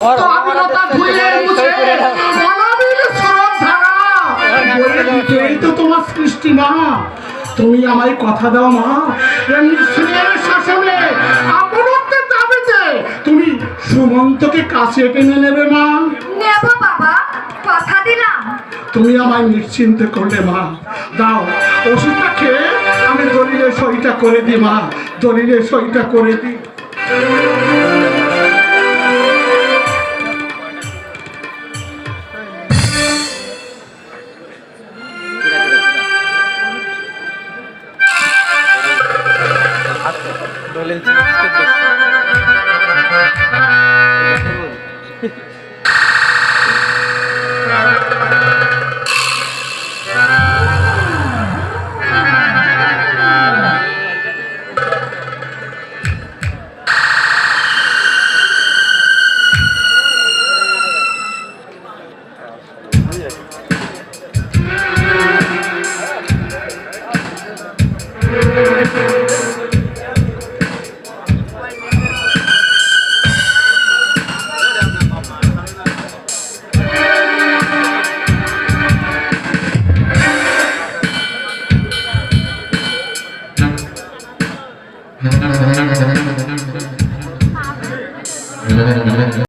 স্বাধীনতা ধুয়ে মুছে মানবীর শ্রদ্ধারা বলে দিতেই তো তোমার সৃষ্টি মা। তুমি আমায় কথা দাও মা, এমনি স্নেহের শাসনে আপনত্বের দাবিতে তুমি সুমন্তকে কাছে টেনে নেবে মা। নেব বাবা, কথা দিলাম। তুমি আমায় নিশ্চিন্ত করলে মা। দাও ওষুধটা খেয়ে আমি দলিলে সইটা করে দিই মা, দলিলে সইটা করে দিই।